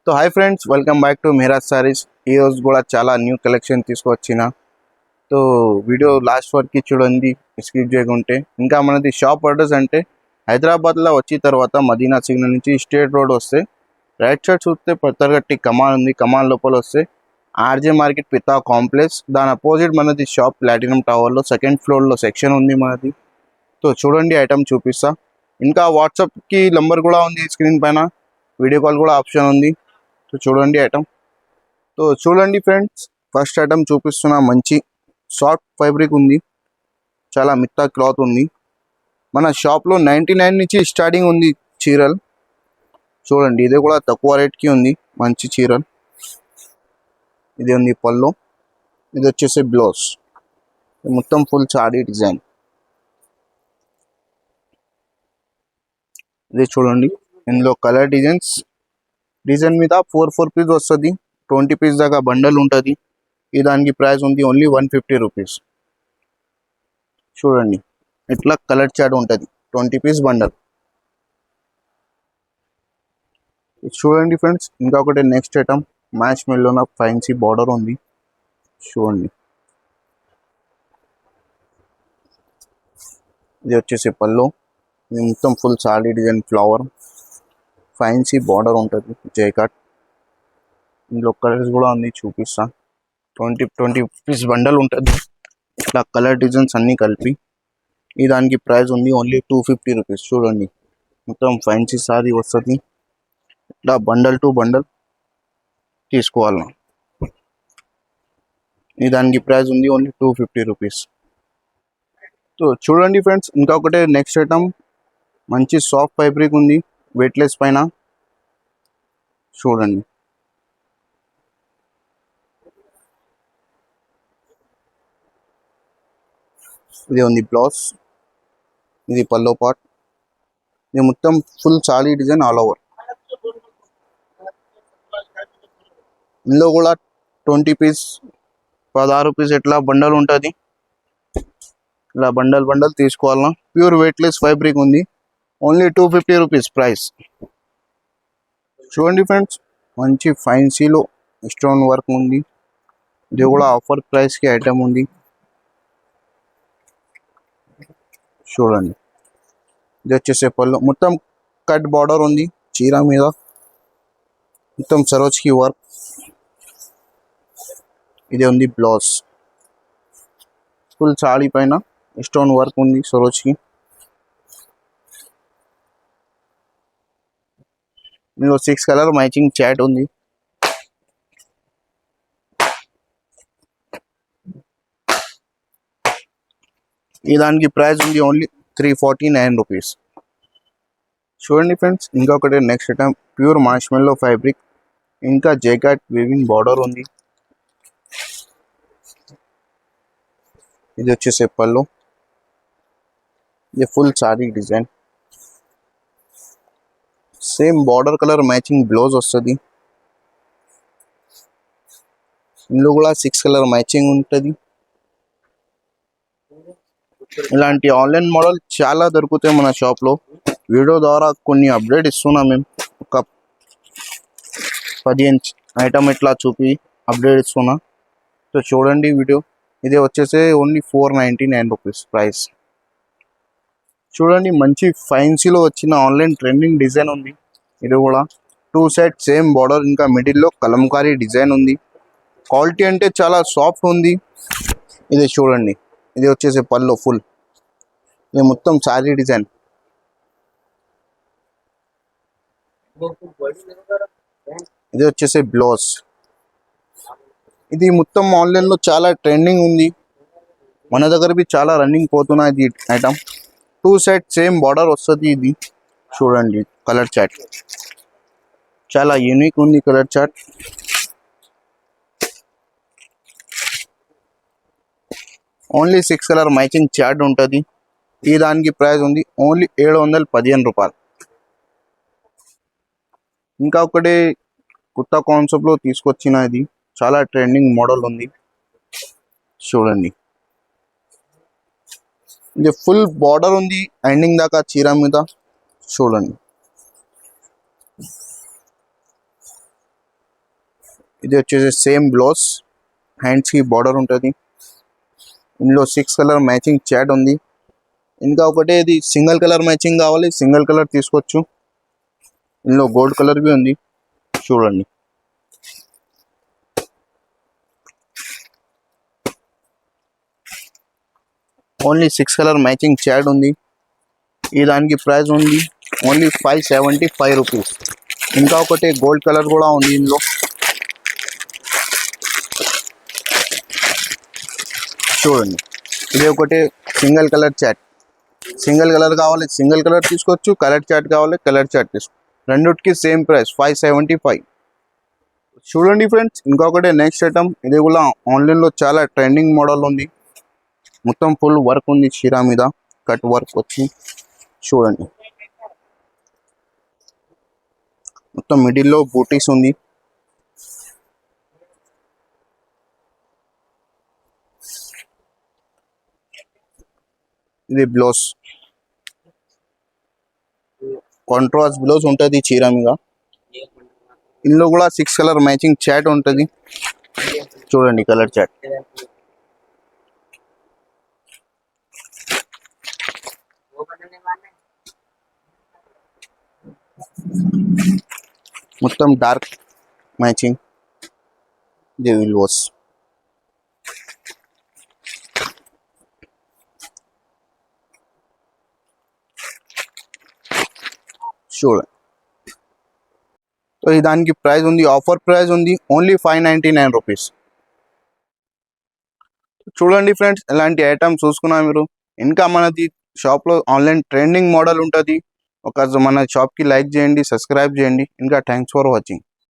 तो hi friends welcome back to Mehraj sarees చాలా new collection తీసుకొచ్చిన तो వీడియో లాస్ట్ వరకు చూడండి స్కిప్ చేయకుంటే ఇంకా మనది షాప్ అడ్రస్ అంటే హైదరాబాద్ లో వచ్చి తర్వాత మదీనా సిగ్నల్ నుంచి స్టేట్ రోడ్ వస్తే రైట్ సైడ్ చూస్తే పత్తర్గట్టి కమాన్ ఉంది కమాన్ లోపల వస్తే ఆర్జే మార్కెట్ పితా కాంప్లెక్స్ దాని అపోజిట్ మనది షాప్ ప్లాటినం టవర్ లో సెకండ్ ఫ్లోర్ లో సెక్షన్ ఉంది మనది तो చూడండి ఐటమ్ చూపిస్తా ఇంకా వాట్సాప్ కి నంబర్ కూడా ఉంది స్క్రీన్ పైన వీడియో కాల్ కూడా ఆప్షన్ ఉంది तो చూడండి ఐటమ్ तो చూడండి ఫ్రెండ్స్ ఫస్ట్ ఐటమ్ చూపిస్తున్నా మంచి సాఫ్ట్ ఫ్యాబ్రిక్ ఉంది చాలా మిత్తా క్లాత్ ఉంది మన షాప్ లో 99 నుంచి స్టార్టింగ్ ఉంది చీరల్ చూడండి ఇది కూడా తక్కువ రేట్ కి ఉంది మంచి చీరల్ ఇది ఉంది పల్లో ఇది వచ్చేసి బ్లౌజ్ మొత్తం ఫుల్ సారీ డిజైన్ ఇది చూడండి ఇందులో కలర్ డిజైన్ మీద 4 పీస్ వస్తుంది 20 పీస్ దాకా బండల్ ఉంటుంది ఈ దానికి ప్రైస్ ఉంది ఓన్లీ 150 రూపీస్ చూడండి ఇట్లా కలర్ చార్ట్ ఉంటుంది 20 పీస్ బండల్ చూడండి ఫ్రెండ్స్ ఇంకొకటి నెక్స్ట్ ఐటమ్ మ్యాచ్ మెల్లోన ఫ్యాన్సీ బార్డర్ ఉంది చూడండి ఇది వచ్చేసి పల్లో ఇది మొత్తం full sari design flower fancy border ఉంటుంది జైకాట్ ఇందులో కలర్స్ కూడా ఉంది చూపిస్తా 20 పీస్ బండల్ ఉంటుంది ఇట్లా కలర్ డిజైన్స్ అన్ని కలిపి ఈ దానికి ప్రైస్ ఉంది ఓన్లీ 250 రూపీస్ చూడండి మొత్తం ఫ్యాన్సీ సారీ వస్తుంది ఇట్లా బండల్ టు బండల్ తీసుకోవాలి ఈ దానికి ప్రైస్ ఉంది ఓన్లీ 250 రూపీస్ సో చూడండి ఫ్రెండ్స్ ఇంకొకటి నెక్స్ట్ ఐటమ్ మంచి సాఫ్ట్ ఫ్యాబ్రిక్ ఉంది వెయిట్లెస్ పైన చూడండి ఇది ఉంది బ్లౌజ్ ఇది పల్లో పార్ట్ ఇది మొత్తం full sari design all over ఇందులో కూడా 20 పీస్ 16 పీస్ ఎట్లా బండల్ ఉంటుంది ఇలా బండల్ తీసుకోవాలన్నా ప్యూర్ వెయిట్లెస్ ఫ్యాబ్రిక్ ఉంది ఓన్లీ 250 రూపీస్ ప్రైస్ చూడండి ఫ్రెండ్స్ మంచి ఫ్యాన్సీలో స్టోన్ వర్క్ ఉంది ఇది కూడా ఆఫర్ ప్రైస్కి ఐటమ్ ఉంది చూడండి ఇది వచ్చేసే పళ్ళు మొత్తం కట్ బార్డర్ ఉంది చీర మీద మొత్తం సరోజ్కి వర్క్ ఇది ఉంది బ్లౌజ్ ఫుల్ సారీ పైన స్టోన్ వర్క్ ఉంది సరోజ్కి ఇందులో 6 కలర్ మ్యాచింగ్ చాట్ ఉంది ఈ దానికి ప్రైస్ ఉంది ఓన్లీ 349 రూపీస్ చూడండి ఫ్రెండ్స్ ఇంకొకటి నెక్స్ట్ ఐటమ్ ప్యూర్ మార్ష్మెల్లో ఫ్యాబ్రిక్ ఇంకా జైకాట్ వీవింగ్ బార్డర్ ఉంది ఇది వచ్చేసే పళ్ళు ఇది full sari design same border colour matching blouse వస్తుంది ఇందులో కూడా 6 కలర్ మ్యాచింగ్ ఉంటుంది ఇలాంటి ఆన్లైన్ మోడల్ చాలా దొరుకుతాయి మన షాప్లో వీడియో ద్వారా కొన్ని అప్డేట్ ఇస్తున్నాం మేము ఒక 15 ఐటమ్ ఇట్లా చూపి అప్డేట్ ఇస్తున్నా సో చూడండి వీడియో ఇది వచ్చేసి ఓన్లీ 499 రూపీస్ ప్రైస్ చూడండి మంచి ఫ్యాన్సీలో వచ్చిన ఆన్లైన్ ట్రెండింగ్ డిజైన్ ఉంది ఇది కూడా 2 సైడ్ సేమ్ బార్డర్ ఇంకా మిడిల్లో కలంకారీ డిజైన్ ఉంది క్వాలిటీ అంటే చాలా సాఫ్ట్ ఉంది ఇది చూడండి ఇది వచ్చేసి పళ్ళు ఫుల్ ఇది మొత్తం సారీ డిజైన్ ఇది వచ్చేసి బ్లౌజ్ ఇది మొత్తం ఆన్లైన్లో చాలా ట్రెండింగ్ ఉంది మన దగ్గర బి చాలా రన్నింగ్ పోతున్నాయి ఇది ఐటమ్ 2 సైడ్ సేమ్ బార్డర్ వస్తుంది ఇది చూడండి కలర్ చార్ట్ చాలా యూనిక్ ఉంది colour chart only 6 colour matching chart ఉంటుంది ఈ దానికి ప్రైస్ ఉంది ఓన్లీ 715 రూపాయలు ఇంకా ఒకటి కొత్త కాన్సెప్ట్లో తీసుకొచ్చిన ఇది చాలా ట్రెండింగ్ మోడల్ ఉంది చూడండి ఇది ఫుల్ బార్డర్ ఉంది ఎండింగ్ దాకా చీర మీద చూడండి ఇది వచ్చేసి సేమ్ బ్లౌజ్, హ్యాండ్స్ కి బార్డర్ ఉంటుంది. ఇందులో 6 కలర్ మ్యాచింగ్ చాట్ ఉంది. ఇంకా ఒకటి ఇది సింగిల్ కలర్ మ్యాచింగ్ కావాలి, సింగిల్ కలర్ తీసుకోవచ్చు. ఇందులో గోల్డ్ కలర్ బి ఉంది, చూడండి. ఓన్లీ 6 కలర్ మ్యాచింగ్ చాట్ ఉంది. ఈ దానికి ప్రైస్ ఉంది ఓన్లీ 575 రూపీస్. ఇంకా ఒకటి గోల్డ్ కలర్ కూడా ఉంది ఇందులో, చూడండి. ఇది ఒకటి single colour chart. Single colour కావాలి సింగిల్ కలర్ తీసుకోవచ్చు, కలర్ చాట్ కావాలి కలర్ చాట్ తీసుకో. రెండుకి సేమ్ ప్రైస్ 575. చూడండి ఫ్రెండ్స్, ఇంకొకటి నెక్స్ట్ ఐటమ్. ఇది కూడా ఆన్లైన్లో చాలా ట్రెండింగ్ మోడల్ ఉంది. మొత్తం ఫుల్ వర్క్ ఉంది, చీర మీద కట్ వర్క్ వచ్చి, చూడండి. మొత్తం మిడిల్లో బూటీస్ ఉంది. ఇది బ్లౌజ్, కాంట్రాస్ట్ బ్లౌజ్ ఉంటుంది చీర మీద. ఇందులో కూడా 6 కలర్ మ్యాచింగ్ చాట్ ఉంటుంది, చూడండి కలర్ చాట్. మొత్తం డార్క్ మ్యాచింగ్. ఇది బ్లౌజ్, చూడండి. సో ఈ దానికి ప్రైస్ ఉంది, ఆఫర్ ప్రైస్ ఉంది ఓన్లీ 599 రూపీస్. చూడండి ఫ్రెండ్స్, ఇలాంటి ఐటమ్స్ చూసుకున్నా మీరు. ఇంకా మనది షాప్లో ఆన్లైన్ ట్రెండింగ్ మోడల్ ఉంటుంది. ఒక మన షాప్కి లైక్ చేయండి, సబ్స్క్రైబ్ చేయండి. ఇంకా థ్యాంక్స్ ఫర్ వాచింగ్.